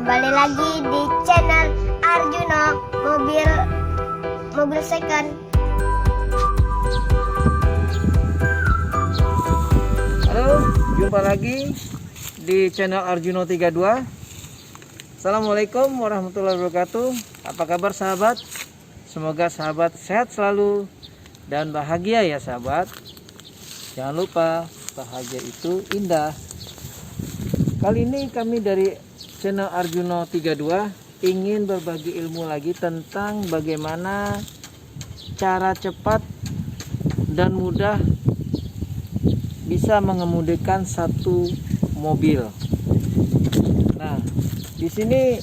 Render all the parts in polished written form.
Kembali lagi di channel Arjuno Mobil Second. Halo, jumpa lagi di channel Arjuno 32. Assalamualaikum warahmatullahi wabarakatuh. Apa kabar sahabat? Semoga sahabat sehat selalu dan bahagia ya sahabat. Jangan lupa, bahagia itu indah. Kali ini kami dari channel Arjuno 32 ingin berbagi ilmu lagi tentang bagaimana cara cepat dan mudah bisa mengemudikan satu mobil. Nah, di sini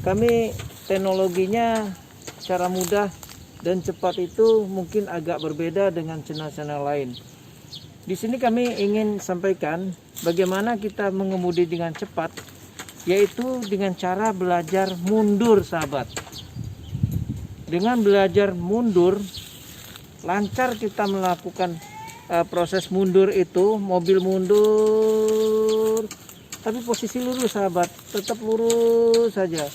kami teknologinya cara mudah dan cepat itu mungkin agak berbeda dengan channel-channel lain. Di sini kami ingin sampaikan bagaimana kita mengemudi dengan cepat, yaitu dengan cara belajar mundur sahabat. Dengan belajar mundur, lancar kita melakukan proses mundur itu, mobil mundur, tapi posisi lurus sahabat, tetap lurus saja.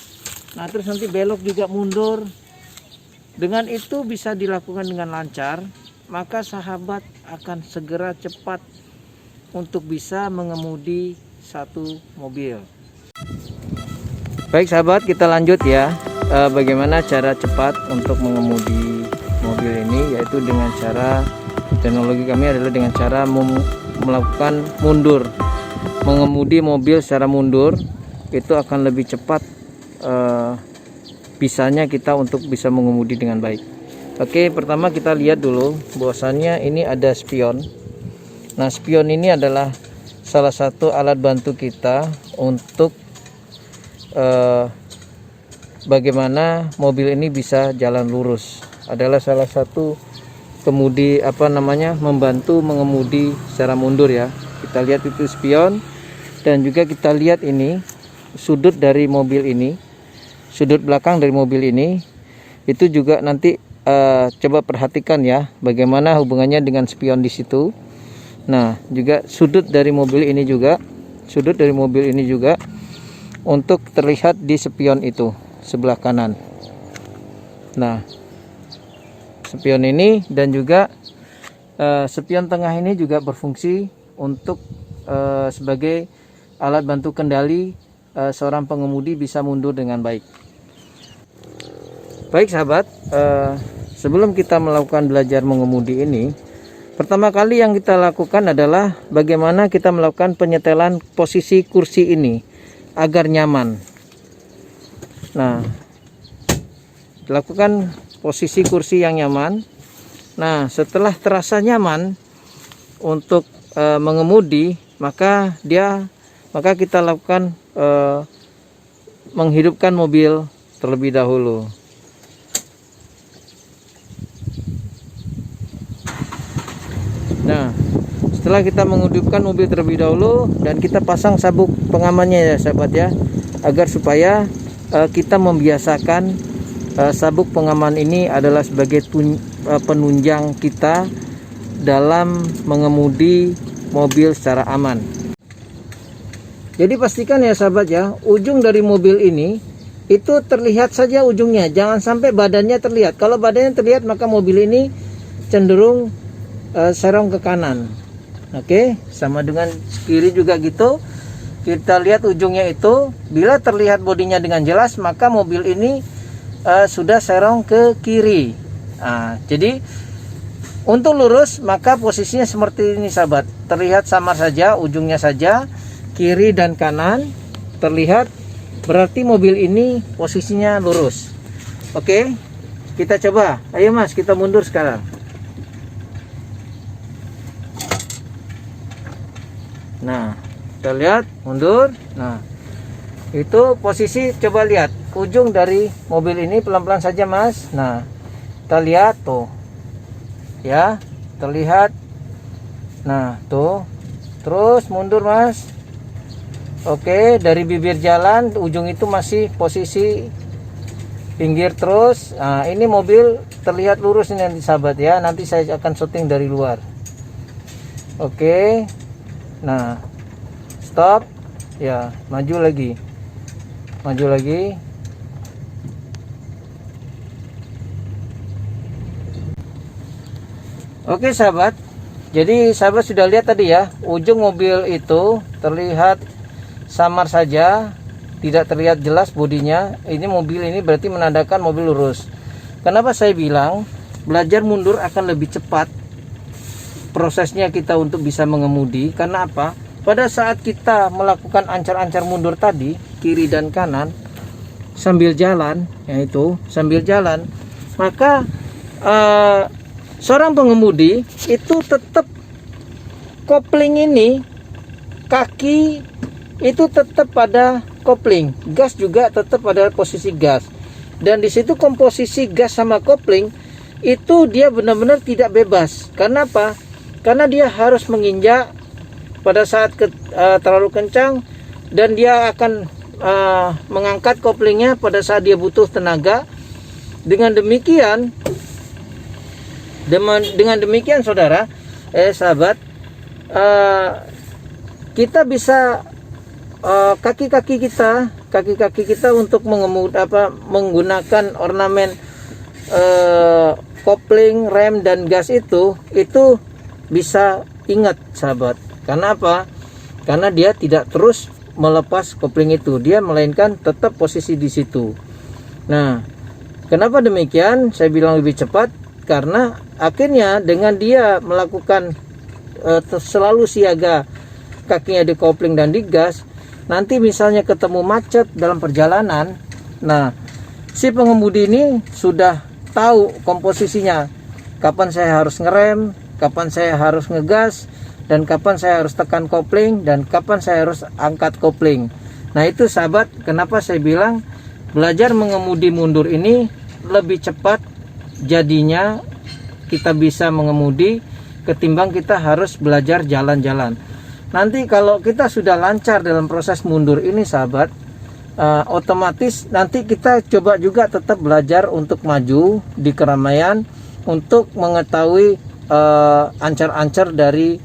Nah terus nanti belok juga mundur. Dengan itu bisa dilakukan dengan lancar, maka sahabat akan segera cepat untuk bisa mengemudi satu mobil. Baik sahabat, kita lanjut ya. Bagaimana cara cepat untuk mengemudi mobil ini, yaitu dengan cara teknologi kami adalah dengan cara melakukan mundur, mengemudi mobil secara mundur. Itu akan lebih cepat bisanya kita untuk bisa mengemudi dengan baik. Oke, pertama kita lihat dulu bahwasannya ini ada spion. Nah, spion ini adalah salah satu alat bantu kita untuk bagaimana mobil ini bisa jalan lurus. Adalah salah satu kemudi membantu mengemudi secara mundur ya. Kita lihat itu spion, dan juga kita lihat ini sudut dari mobil ini, sudut belakang dari mobil ini. Itu juga nanti coba perhatikan ya bagaimana hubungannya dengan spion di situ. Nah, juga sudut dari mobil ini juga, untuk terlihat di spion itu sebelah kanan. Nah, spion ini dan juga spion tengah ini juga berfungsi untuk sebagai alat bantu kendali seorang pengemudi bisa mundur dengan baik. Baik sahabat, sebelum kita melakukan belajar mengemudi ini, pertama kali yang kita lakukan adalah bagaimana kita melakukan penyetelan posisi kursi ini agar nyaman. Nah, lakukan posisi kursi yang nyaman. Nah, setelah terasa nyaman untuk mengemudi, maka kita lakukan menghidupkan mobil terlebih dahulu. Nah, setelah kita menghidupkan mobil terlebih dahulu dan kita pasang sabuk pengamannya ya sahabat ya, agar supaya kita membiasakan sabuk pengaman ini adalah sebagai penunjang kita dalam mengemudi mobil secara aman. Jadi pastikan ya sahabat ya, ujung dari mobil ini itu terlihat saja ujungnya, jangan sampai badannya terlihat. Kalau badannya terlihat maka mobil ini cenderung serong ke kanan. Oke, sama dengan kiri juga gitu. Kita lihat ujungnya itu, bila terlihat bodinya dengan jelas maka mobil ini sudah serong ke kiri. Nah, jadi untuk lurus maka posisinya seperti ini sahabat. Terlihat samar saja ujungnya saja, kiri dan kanan terlihat, berarti mobil ini posisinya lurus. Oke, kita coba. Ayo mas, kita mundur sekarang. Nah, kita lihat mundur. Nah, itu posisi, coba lihat ujung dari mobil ini, pelan-pelan saja mas. Nah, kita lihat tuh ya, terlihat. Nah tuh, terus mundur mas. Oke, dari bibir jalan ujung itu masih posisi pinggir terus. Nah, ini mobil terlihat lurus ini nanti sahabat ya. Nanti saya akan syuting dari luar. Oke. Nah, stop. Ya, maju lagi. Maju lagi. Oke sahabat, jadi sahabat sudah lihat tadi ya, ujung mobil itu terlihat samar saja, tidak terlihat jelas bodinya. Ini mobil ini berarti menandakan mobil lurus. Kenapa saya bilang belajar mundur akan lebih cepat prosesnya kita untuk bisa mengemudi? Karena apa? Pada saat kita melakukan ancar-ancar mundur tadi, kiri dan kanan sambil jalan, yaitu sambil jalan, maka seorang pengemudi itu tetap kopling ini, kaki itu tetap pada kopling, gas juga tetap pada posisi gas, dan di situ komposisi gas sama kopling itu dia benar-benar tidak bebas. Karena apa? Karena dia harus menginjak pada saat terlalu kencang, dan dia akan mengangkat koplingnya pada saat dia butuh tenaga. Dengan demikian saudara, sahabat, kita bisa kaki-kaki kita untuk menggunakan ornamen kopling, rem dan gas itu bisa ingat sahabat. Karena apa? Karena dia tidak terus melepas kopling itu, dia melainkan tetap posisi di situ. Nah, kenapa demikian? Saya bilang lebih cepat karena akhirnya dengan dia melakukan selalu siaga, kakinya di kopling dan di gas, nanti misalnya ketemu macet dalam perjalanan, nah si pengemudi ini sudah tahu komposisinya, kapan saya harus ngerem, kapan saya harus ngegas, dan kapan saya harus tekan kopling, dan kapan saya harus angkat kopling. Nah itu sahabat, kenapa saya bilang belajar mengemudi mundur ini lebih cepat jadinya kita bisa mengemudi ketimbang kita harus belajar jalan-jalan. Nanti kalau kita sudah lancar dalam proses mundur ini sahabat, otomatis nanti kita coba juga tetap belajar untuk maju di keramaian, untuk mengetahui ancar-ancar dari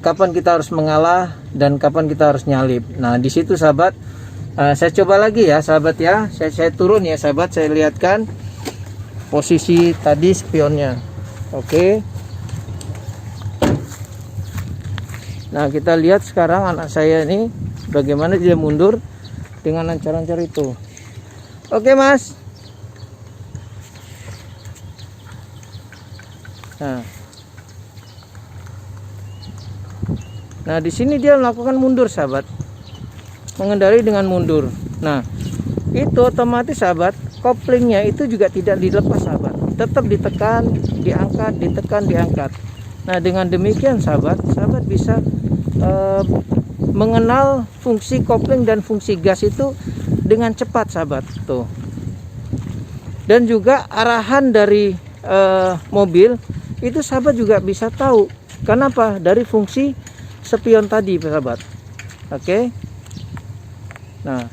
kapan kita harus mengalah dan kapan kita harus nyalip. Nah di situ sahabat, saya coba lagi ya sahabat ya, saya turun ya sahabat, saya lihatkan posisi tadi spionnya. Oke. Nah kita lihat sekarang anak saya ini bagaimana dia mundur dengan ancar-ancar itu. Oke mas. Nah di sini dia melakukan mundur sahabat, mengendari dengan mundur. Nah itu otomatis sahabat, koplingnya itu juga tidak dilepas sahabat, tetap ditekan, diangkat, ditekan, diangkat. Nah dengan demikian sahabat bisa mengenal fungsi kopling dan fungsi gas itu dengan cepat sahabat tuh. Dan juga arahan dari mobil itu sahabat juga bisa tahu. Kenapa? Dari fungsi spion tadi sahabat. Oke. Nah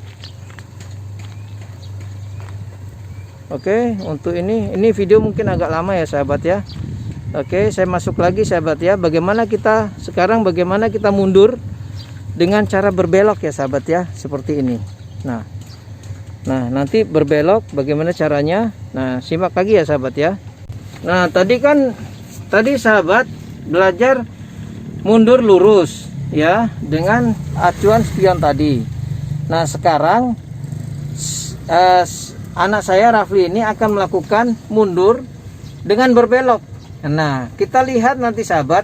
oke, untuk ini video mungkin agak lama ya sahabat ya. Oke, saya masuk lagi sahabat ya. Bagaimana kita mundur dengan cara berbelok ya sahabat ya, seperti ini. Nah nanti berbelok bagaimana caranya? Nah simak lagi ya sahabat ya. Nah tadi sahabat belajar mundur lurus ya dengan acuan spion tadi. Nah sekarang anak saya Rafli ini akan melakukan mundur dengan berbelok. Nah kita lihat nanti sahabat,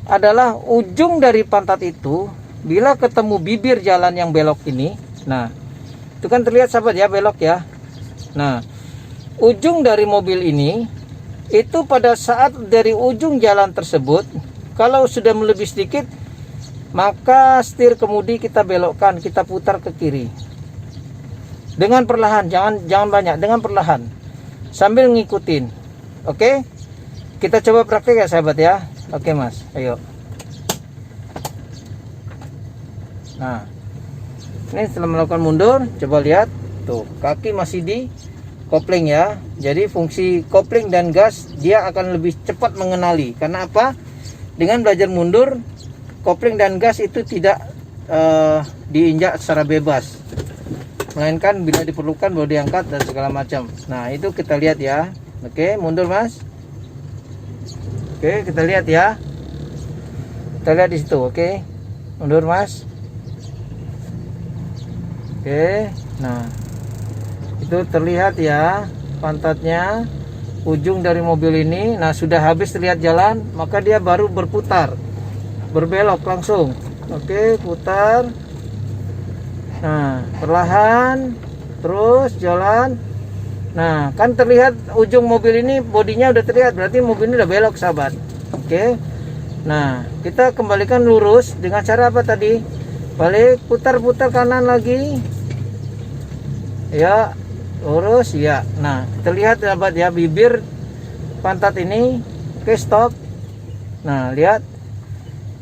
adalah ujung dari pantat itu bila ketemu bibir jalan yang belok ini. Nah itu kan terlihat sahabat ya, belok ya. Nah ujung dari mobil ini itu pada saat dari ujung jalan tersebut, kalau sudah melebih sedikit, maka setir kemudi kita belokkan, kita putar ke kiri dengan perlahan, jangan banyak, dengan perlahan sambil ngikutin. Oke, kita coba praktek ya sahabat ya. Oke mas, ayo. Nah ini setelah melakukan mundur, coba lihat tuh, kaki masih di kopling ya. Jadi fungsi kopling dan gas dia akan lebih cepat mengenali. Karena apa? Dengan belajar mundur, kopling dan gas itu tidak diinjak secara bebas. melainkan bila diperlukan baru diangkat dan segala macam. Nah, itu kita lihat ya. Oke, mundur Mas. Oke, kita lihat ya. Kita lihat di situ, oke. Mundur Mas. Oke, nah itu terlihat ya pantatnya, ujung dari mobil ini. Nah, sudah habis terlihat jalan, maka dia baru berputar, berbelok langsung. Oke, putar. Nah, perlahan terus jalan. Nah, kan terlihat ujung mobil ini, bodinya udah terlihat, berarti mobil ini udah belok sahabat. Oke. Nah, kita kembalikan lurus dengan cara apa tadi? Balik, putar-putar kanan lagi. Ya, lurus ya. Nah, kita lihat sahabat ya, bibir pantat ini. Oke, stop. Nah, lihat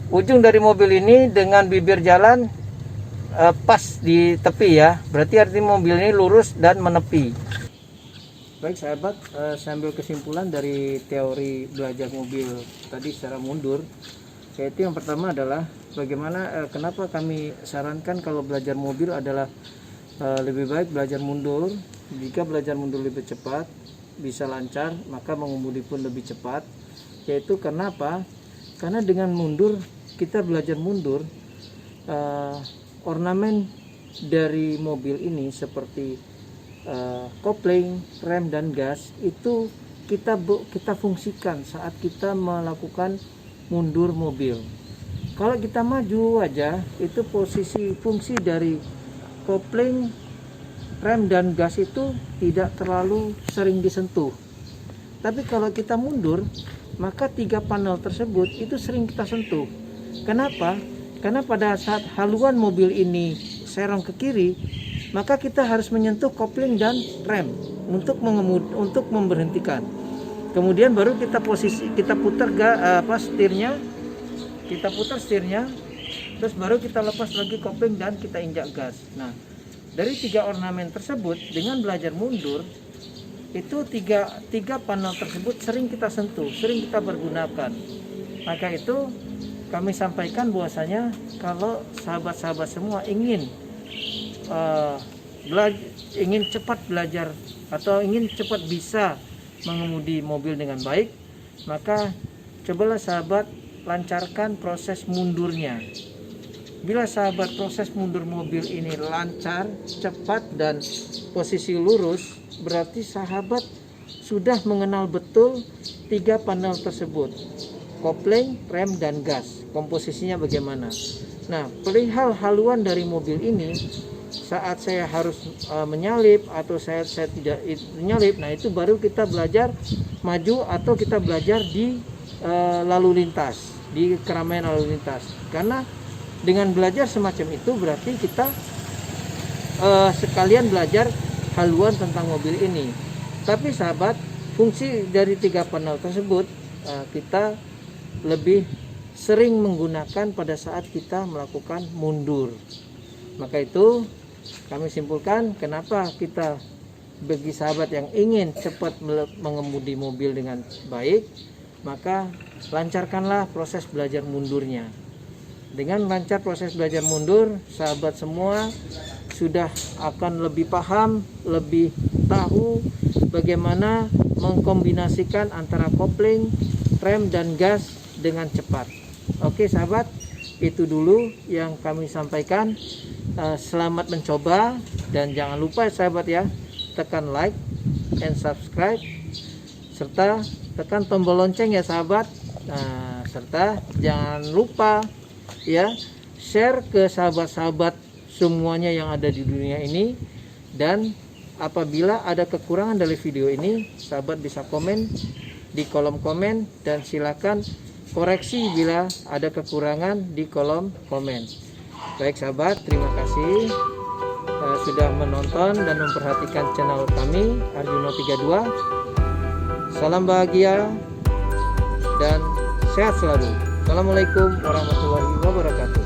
ujung dari mobil ini dengan bibir jalan pas di tepi ya. Berarti artinya mobil ini lurus dan menepi. Baik sahabat, saya ambil kesimpulan dari teori belajar mobil tadi secara mundur, yaitu yang pertama adalah bagaimana kenapa kami sarankan kalau belajar mobil adalah lebih baik belajar mundur. Jika belajar mundur lebih cepat, bisa lancar, maka mengemudi pun lebih cepat. Yaitu kenapa? Karena dengan mundur, kita belajar mundur, ornamen dari mobil ini seperti kopling, rem dan gas itu kita fungsikan saat kita melakukan mundur mobil. Kalau kita maju aja, itu fungsi dari kopling, rem dan gas itu tidak terlalu sering disentuh. Tapi kalau kita mundur, maka 3 panel tersebut itu sering kita sentuh. Kenapa? Karena pada saat haluan mobil ini serong ke kiri, maka kita harus menyentuh kopling dan rem untuk memberhentikan. Kemudian baru kita putar setirnya, kita putar setirnya, terus baru kita lepas lagi kopling dan kita injak gas. Nah, dari 3 ornamen tersebut dengan belajar mundur itu tiga panel tersebut sering kita sentuh, sering kita pergunakan. Maka itu kami sampaikan bahwasanya kalau sahabat-sahabat semua ingin cepat belajar atau ingin cepat bisa mengemudi mobil dengan baik, maka cobalah sahabat lancarkan proses mundurnya. Bila sahabat proses mundur mobil ini lancar, cepat dan posisi lurus, berarti sahabat sudah mengenal betul 3 panel tersebut, kopling, rem dan gas, komposisinya bagaimana. Nah, perihal haluan dari mobil ini, saat saya harus menyalip atau saya tidak menyalip, nah itu baru kita belajar maju atau kita belajar di lalu lintas, di keramaian lalu lintas. Karena dengan belajar semacam itu berarti kita sekalian belajar haluan tentang mobil ini. Tapi sahabat, fungsi dari 3 panel tersebut kita lebih sering menggunakan pada saat kita melakukan mundur. Maka itu kami simpulkan kenapa kita, bagi sahabat yang ingin cepat mengemudi mobil dengan baik, maka lancarkanlah proses belajar mundurnya. Dengan lancar proses belajar mundur, sahabat semua sudah akan lebih paham, lebih tahu bagaimana mengkombinasikan antara kopling, rem dan gas dengan cepat. Oke sahabat, itu dulu yang kami sampaikan. Selamat mencoba dan jangan lupa sahabat ya, tekan like and subscribe serta tekan tombol lonceng ya sahabat. Serta jangan lupa ya share ke sahabat-sahabat semuanya yang ada di dunia ini. Dan apabila ada kekurangan dari video ini, sahabat bisa komen di kolom komen dan silakan koreksi bila ada kekurangan di kolom komen. Baik sahabat, terima kasih sudah menonton dan memperhatikan channel kami Arjuno 32. Salam bahagia dan sehat selalu. Assalamualaikum warahmatullahi wabarakatuh.